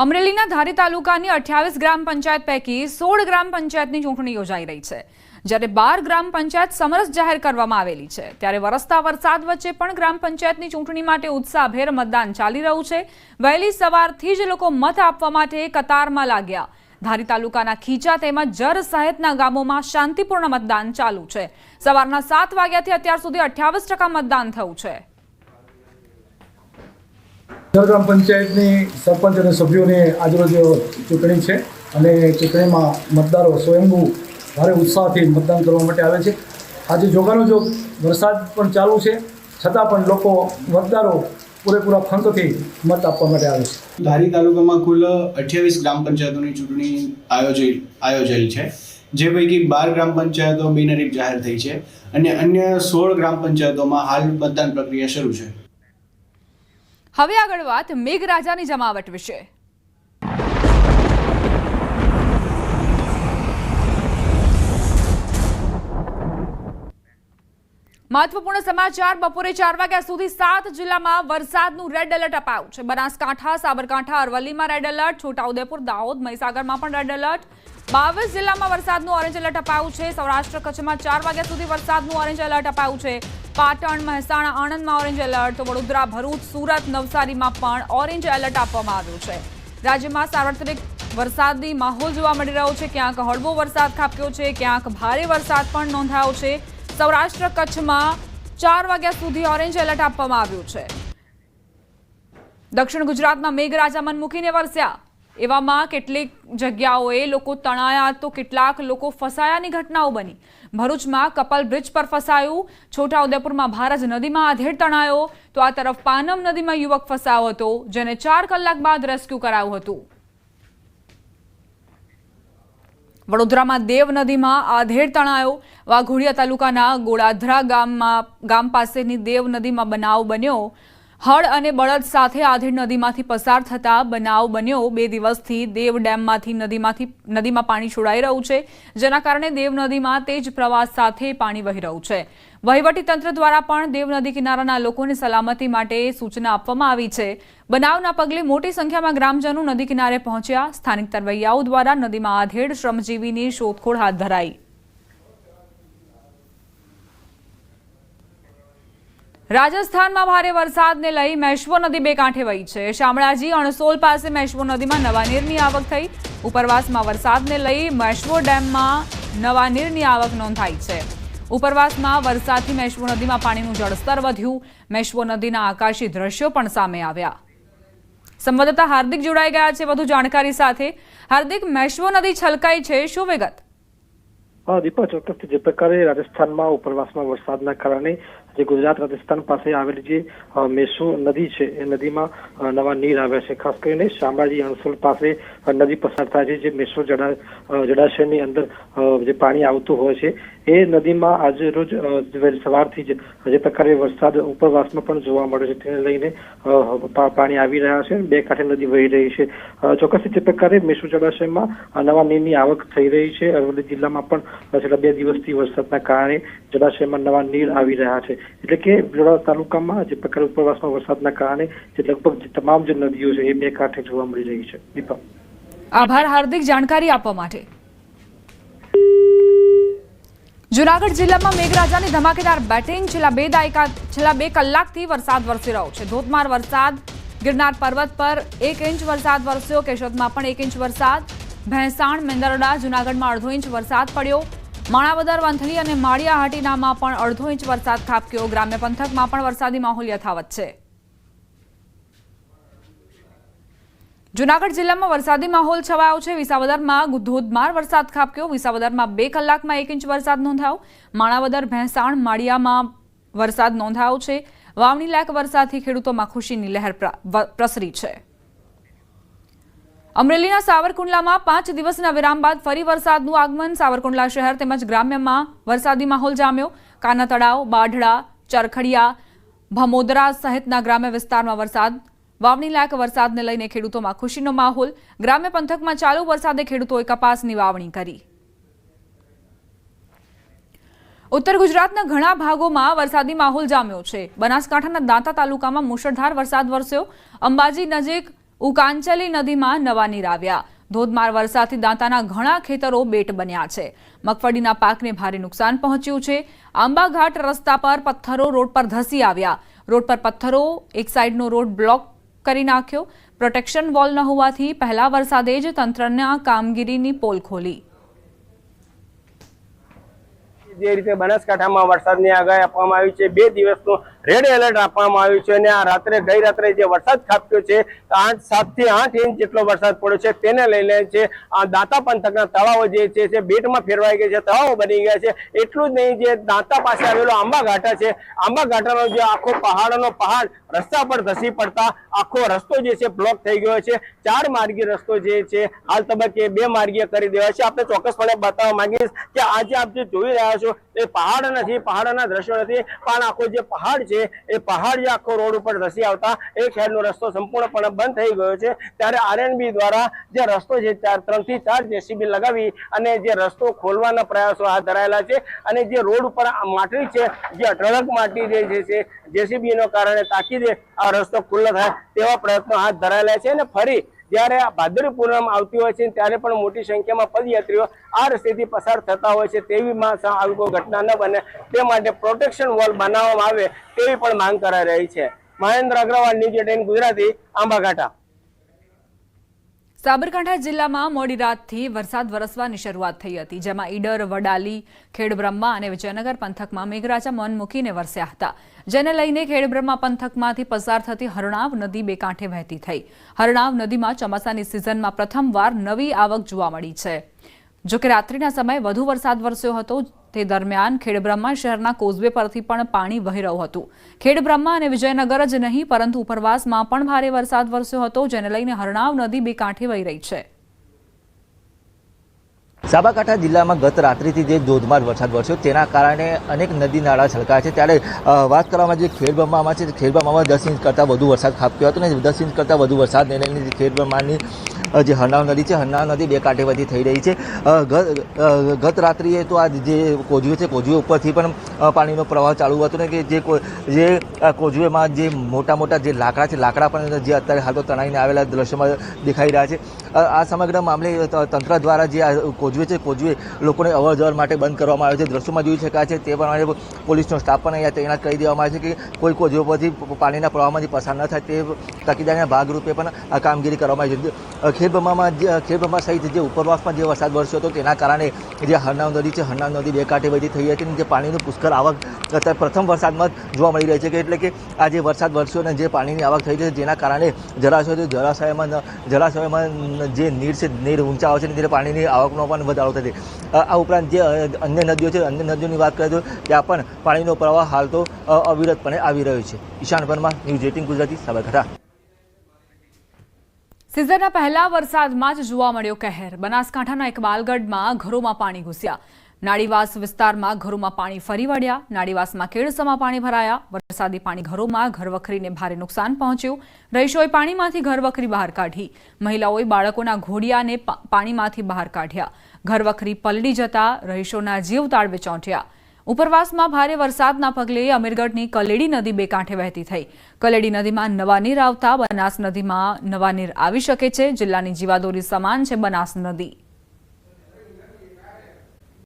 અમરેલીના ધારી તાલુકાની 28 ગ્રામ પંચાયત પૈકી 16 ગ્રામ પંચાયતની ચૂંટણી યોજાઈ રહી છે, જ્યારે 12 ગ્રામ પંચાયત સમરસ જાહેર કરવામાં આવેલી છે। ત્યારે વરસતા વરસાદ વચ્ચે પણ ગ્રામ પંચાયતની ચૂંટણી માટે ઉત્સાહભેર મતદાન ચાલી રહ્યું છે। વહેલી સવારથી જ લોકો મત આપવા માટે કતારમાં લાગ્યા। ધારી તાલુકાના ખીચા તેમજ જર સહિતના ગામોમાં શાંતિપૂર્ણ મતદાન ચાલુ છે। સવારના 7 વાગ્યાથી અત્યાર સુધી 28% મતદાન થયું છે। ગ્રામ પંચાયતની સરપંચ અને સભ્યોની આજરોજ ચૂંટણી છે અને ચૂંટણીમાં મતદારો સ્વયંભૂ ભારે ઉત્સાહથી મતદાન કરવા માટે આવે છે। આજે જોગાનો જોગ વરસાદ પણ ચાલુ છે, છતાં પણ લોકો મતદારો પૂરેપૂરા ખંતથી મત આપવા માટે આવે છે। ધારી તાલુકામાં કુલ 28 ગ્રામ પંચાયતોની ચૂંટણી આયોજાઈ છે, જે પૈકી 12 ગ્રામ પંચાયતો બિનહરીફ જાહેર થઈ છે અને અન્ય 16 ગ્રામ પંચાયતોમાં હાલ મતદાન પ્રક્રિયા શરૂ છે। હવે આગળ વાત મેઘરાજાની જમાવટ વિશે। મહત્વપૂર્ણ સમાચાર। બપોરે 4 વાગ્યા સુધી 7 જિલ્લામાં વરસાદનું રેડ એલર્ટ અપાયું છે। બનાસકાંઠા, સાબરકાંઠા, અરવલ્લીમાં રેડ એલર્ટ, છોટાઉદેપુર, દાહોદ, મહીસાગરમાં પણ રેડ એલર્ટ। 22 જિલ્લામાં વરસાદનું ઓરેન્જ એલર્ટ અપાયું છે। સૌરાષ્ટ્ર કચ્છમાં 4 વાગ્યા સુધી વરસાદનું ઓરેન્જ એલર્ટ અપાયું છે। પાટણ, મહેસાણા, આણંદમાં ઓરેન્જ એલર્ટ, તો વડોદરા, ભરૂચ, સુરત, નવસારીમાં પણ ઓરેન્જ એલર્ટ આપવામાં આવ્યું છે। રાજ્યમાં સાર્વત્રિક વરસાદી માહોલ જોવા મળી રહ્યો છે। ક્યાંક હળવો વરસાદ ખાબક્યો છે, ક્યાંક ભારે વરસાદ પણ નોંધાયો છે। સૌરાષ્ટ્ર કચ્છમાં 4 વાગ્યા સુધી ઓરેન્જ એલર્ટ આપવામાં આવ્યું છે। દક્ષિણ ગુજરાતમાં મેઘરાજા મન મૂકીને વરસ્યા। એવામાં કેટલીક જગ્યાઓએ લોકો તણાયા તો કેટલાક લોકો ફસાયાની ઘટનાઓ બની। ભરૂચમાં કપલ બ્રિજ પર ફસાયું, છોટાઉદેપુરમાં ભારજ નદીમાં આધેડ તણાયો, તો આ તરફ પાનમ નદીમાં યુવક ફસાયો હતો, જેને 4 કલાક બાદ રેસ્ક્યુ કરાયું હતું। વડોદરામાં દેવ નદીમાં આધેડ તણાયો। વાઘોડિયા તાલુકાના ગોળાધરા ગામ પાસેની દેવ નદીમાં બનાવ બન્યો। હળ અને બળદ સાથે આધેડ નદીમાંથી પસાર થતા બનાવ બન્યો। 2 દિવસથી દેવ ડેમમાંથી નદીમાં પાણી છોડાઈ રહ્યું છે, જેના કારણે દેવ નદીમાં તેજ પ્રવાહ સાથે પાણી વહી રહ્યું છે। વહીવટી તંત્ર દ્વારા પણ દેવ નદી કિનારાના લોકોને સલામતી માટે સૂચના આપવામાં આવી છે। બનાવના પગલે મોટી સંખ્યામાં ગ્રામજનો નદી કિનારે પહોંચ્યા। સ્થાનિક તરવૈયાઓ દ્વારા નદીમાં આધેડ શ્રમજીવીની શોધખોળ હાથ ધરાઈ। રાજસ્થાનમાં ભારે વરસાદને લઈ મેશ્વો નદી બે કાંઠે વહી છે। શામળાજી અણસોલ પાસે મેશ્વો નદીમાં નવા નીરની આવક થઈ। ઉપરવાસમાં વરસાદને લઈ મેશ્વો ડેમમાં નવા નીરની આવક નોંધાઈ છે। ઉપરવાસમાં વરસાદથી મેશ્વો નદીમાં પાણીનું જળસ્તર વધ્યું। મેશ્વો નદીના આકાશી દ્રશ્યો પણ સામે આવ્યા। સંવાદદાતા હાર્દિક જોડાઈ ગયા છે વધુ જાણકારી સાથે। હાર્દિક, મેશ્વો નદી છલકાઈ છે, શું વિગત? દીપા, ચોક્કસથી જે પ્રકારે રાજસ્થાનમાં ઉપરવાસમાં વરસાદના કારણે જે ગુજરાત રાજસ્થાન પાસે આવેલી જે મેશ્વો નદી છે એ નદીમાં નવા નીર આવ્યા છે। ખાસ કરીને શામળાજી અણસોલ પાસે નદી પસાર થાય છે, જે મેશ્વો જળાશયની અંદર જે પાણી આવતું હોય છે એ નદીમાં આજે રોજ સવારથી જ જે પ્રકારે વરસાદ ઉપરવાસમાં પણ જોવા મળે છે, તેને લઈને પાણી આવી રહ્યા છે। બે કાંઠે નદી વહી રહી છે। ચોક્કસથી જે પ્રકારે મેશ્વો જળાશયમાં નવા નીરની આવક થઈ રહી છે। અરવલ્લી જિલ્લામાં પણ છેલ્લા 2 દિવસથી વરસાદના કારણે જળાશયમાં નવા નીર આવી રહ્યા છે। એટલે કે વડોદરા તાલુકામાં જે પ્રકારે ઉપરવાસમાં વરસાદના કારણે જે લગભગ તમામ જે નદીઓ છે એ બે કાંઠે જોવા મળી રહી છે। દીપા, આભાર હાર્દિક જાણકારી આપવા માટે। જૂનાગઢ જિલ્લામાં મેઘરાજાની ધમાકેદાર બેટિંગ। છેલ્લા 2 કલાકથી વરસાદ વરસી રહ્યો છે। ધોધમાર વરસાદ ગિરનાર પર્વત પર 1 ઇંચ વરસાદ વરસ્યો। કેશોદમાં પણ 1 ઇંચ વરસાદ। ભેંસાણ, મેંદરડા, જૂનાગઢમાં 1/2 ઇંચ વરસાદ પડ્યો। માણાવદર, વંથલી અને માળિયાહાટીનામાં પણ 1/2 ઇંચ વરસાદ ખાબક્યો। ગ્રામ્ય પંથકમાં પણ વરસાદી માહોલ યથાવત છે। જૂનાગઢ જિલ્લામાં વરસાદી માહોલ છવાયો છે। વિસાવદરમાં ધોધમાર વરસાદ ખાબક્યો। વિસાવદરમાં 2 કલાકમાં 1 ઇંચ વરસાદ નોંધાયો। માણાવદર, ભેંસાણ, માળિયામાં વરસાદ નોંધાયો છે। વાવણી લાયક વરસાદથી ખેડૂતોમાં ખુશીની લહેર પ્રસરી છે। અમરેલીના સાવરકુંડલામાં 5 દિવસના વિરામ બાદ ફરી વરસાદનું આગમન। સાવરકુંડલા શહેર તેમજ ગ્રામ્યમાં વરસાદી માહોલ જામ્યો। કાના તળાવ, બાઢડા, ચરખડિયા, ભમોદરા સહિતના ગ્રામ્ય વિસ્તારમાં વરસાદ। વાવણી લાયક વરસાદને લઈને ખેડૂતોમાં ખુશીનો માહોલ। ગ્રામ્ય પંથકમાં ચાલુ વરસાદે ખેડૂતોએ કપાસની વાવણી કરી। ઉત્તર ગુજરાતના ઘણા ભાગોમાં વરસાદી માહોલ જામ્યો છે। બનાસકાંઠાના દાંતા તાલુકામાં મુશળધાર વરસાદ વરસ્યો। અંબાજી નજીક ઉકાંચલી નદીમાં નવા નીર આવ્યા. ધોધમાર વરસાદથી દાંતાના ઘણા ખેતરો બેટ બન્યા છે. મગફળીના પાકને ભારે નુકસાન પહોંચ્યું છે. આંબાઘાટ રસ્તા પર પથ્થરો રોડ પર ધસી આવ્યા. રોડ પર પથ્થરો એક સાઈડનો રોડ બ્લોક કરી નાખ્યો. પ્રોટેક્શન વોલ ન હોવાથી પહેલા વરસાદે જ તંત્રના કામગીરીની પોલ ખોલી. જે રીતે બનાસકાંઠામાં વરસાદની આગાહી આપવામાં આવી છે, 2 દિવસનું રેડ એલર્ટ આપવામાં આવ્યું છે અને આ રાત્રે ગઈ રાત્રે જે વરસાદ ખાબક્યો છે 7 થી 8 ઇંચ જેટલો વરસાદ પડ્યો છે. તેને લઈને છે આ દાંતા પંથકના તળાવો જે છે બેટમાં ફેરવાઈ ગયા છે, તળાવો બની ગયા છે. એટલું જ નહીં, જે દાંતા પાસે આવેલો આંબાઘાટા છે, આંબાઘાટાનો જે આખો પહાડનો પહાડ રસ્તા પર ધસી પડતા આખો રસ્તો જે છે બ્લોક થઈ ગયો છે. 4 માર્ગીય રસ્તો જે છે હાલ તબક્કે 2 માર્ગીય કરી દેવાય છે. આપણે ચોક્કસપણે બતાવવા માંગીશ કે આજે આપ જે જોઈ રહ્યા છો એ પહાડ નથી, પહાડના દ્રશ્યો નથી, પણ આખો જે પહાડ છે એ પહાડ જે આખો રોડ ઉપર ધસી આવતા એક સાઈડનો રસ્તો સંપૂર્ણપણે બંધ થઈ ગયો છે. ત્યારે આરએનબી દ્વારા જે રસ્તો છે 3 થી 4 જેસીબી લગાવી અને જે રસ્તો ખોલવાના પ્રયાસો હાથ ધરાયેલા છે અને જે રોડ ઉપર માટી છે, જે અઢળક માટી જે છે જેસીબીનો કારણે તાકીદે આ રસ્તો ખુલ્લો થાય તેવા પ્રયત્નો હાથ ધરાયેલા છે. અને ફરી જ્યારે આ ભાદરવી પૂનમ આવતી હોય છે ત્યારે પણ મોટી સંખ્યામાં પદયાત્રીઓ આ રસ્તેથી પસાર થતા હોય છે. તેવીમાં આવી કોઈ ઘટના ન બને તે માટે પ્રોટેક્શન વોલ બનાવવામાં આવે તેવી પણ માંગ કરાઈ રહી છે. મહેન્દ્ર અગ્રવાલ, ન્યૂઝ 18 ગુજરાતી, આંબાઘાટા. સાબરકાંઠા જિલ્લામાં મોડી રાતથી વરસાદ વરસવાની શરૂઆત થઈ હતી, જેમાં ઈડર, વડાલી, ખેડબ્રહ્મા અને વિજયનગર પંથકમાં મેઘરાજા મન મૂકીને વરસ્યા હતા. જેને લઈને ખેડબ્રહ્મા પંથકમાંથી પસાર થતી હરણાવ નદી બે કાંઠે વહેતી થઈ. હરણાવ નદીમાં ચોમાસાની સિઝનમાં પ્રથમવાર નવી આવક જોવા મળી છે. જોકે રાત્રિના સમયે વધુ વરસાદ વરસ્યો હતો. તે દરમિયાન ખેડબ્રહ્મા શહેરના કોઝવે પરથી પણ પાણી વહી રહ્યું હતું. ખેડબ્રહ્મા અને વિજયનગર જ નહીં પરંતુ ઉપરવાસમાં પણ ભારે વરસાદ વરસ્યો હતો, જેને લઈને હરણાવ નદી બે કાંઠે વહી રહી છે. સાબરકાંઠા જિલ્લામાં ગત રાત્રિથી જે ધોધમાર વરસાદ વરસ્યો તેના કારણે અનેક નદી નાળા છલકાયા છે. ત્યારે વાત કરવામાં જે ખેડબ્રહ્મામાં છે, ખેડબ્રહ્મામાં 10 ઇંચ કરતાં વધુ વરસાદ ખાબક્યો હતો અને 10 ઇંચ કરતાં વધુ વરસાદને લઈને ખેડબ્રહ્માની જે હરણાવ નદી છે, હરણાવ નદી બે કાંઠે વધી થઈ રહી છે. ગત રાત્રિએ તો આ જે કોઝવે છે, કોઝવે ઉપરથી પણ પાણીનો પ્રવાહ ચાલુ હતો ને કે જે કોઝવેમાં જે મોટા જે લાકડા છે, લાકડા પણ જે અત્યારે હાલ તો તણાઈને આવેલા દ્રશ્યોમાં દેખાઈ રહ્યા છે. આ સમગ્ર મામલે તંત્ર દ્વારા જે કોઝવે છે, કોઝવે લોકોને અવર જવર માટે બંધ કરવામાં આવ્યો છે. દ્રશ્યોમાં જોઈ શકાય છે તે પ્રમાણે પોલીસનો સ્ટાફ પણ અહીંયા તૈનાત કરી દેવામાં આવે છે કે કોઈ કોઝવે પરથી પાણીના પ્રવાહમાંથી પસાર ન થાય તે તકેદારીના ભાગરૂપે પણ આ કામગીરી કરવામાં આવી છે. ખેડબ્રહ્મા સહિત જે ઉપરવાસમાં જે વરસાદ વરસ્યો હતો તેના કારણે જે હરણાવ નદી છે, હરણાવ નદી બે કાંઠે વધી થઈ હતી અને જે પાણીનું પુષ્કળ આવક અત્યારે પ્રથમ વરસાદમાં જોવા મળી રહી છે. કે એટલે કે આ જે વરસાદ વરસ્યો અને જે પાણીની આવક થઈ છે જેના કારણે જળાશયોમાં જે નીર છે, નીર ઊંચા આવે છે ત્યારે પાણીની આવકનો પણ વધારો થશે. આ ઉપરાંત જે અન્ય નદીઓ છે, અન્ય નદીઓની વાત કરીએ તો ત્યાં પણ પાણીનો પ્રવાહ હાલ તો અવિરતપણે આવી રહ્યો છે. ઈશાન પરમાર, ન્યૂઝ 18 ગુજરાતી, સાબરકાંઠા. સિઝનના પહેલા વરસાદમાં જ જોવા મળ્યો કહેર. બનાસકાંઠાના ઇકબાલગઢમાં ઘરોમાં પાણી ઘૂસ્યા. નાડીવાસ વિસ્તારમાં ઘરોમાં પાણી ફરી વળ્યા. નાડીવાસમાં કેળસમાં પાણી ભરાયા. વરસાદી પાણી ઘરોમાં ઘરવખરીને ભારે નુકસાન પહોંચ્યું. રહીશોએ પાણીમાંથી ઘરવખરી બહાર કાઢી. મહિલાઓએ બાળકોના ઘોડિયાને પાણીમાંથી બહાર કાઢ્યા. ઘરવખરી પલળી જતા રહીશોના જીવ તાળવે ચોંટ્યા. ઉપરવાસમાં ભારે વરસાદના પગલે અમીરગઢની કલેડી નદી બે કાંઠે વહેતી થઈ. કલેડી નદીમાં નવા નીર આવતા બનાસ નદીમાં નવા નીર આવી શકે છે. જિલ્લાની જીવાદોરી સમાન છે બનાસ નદી.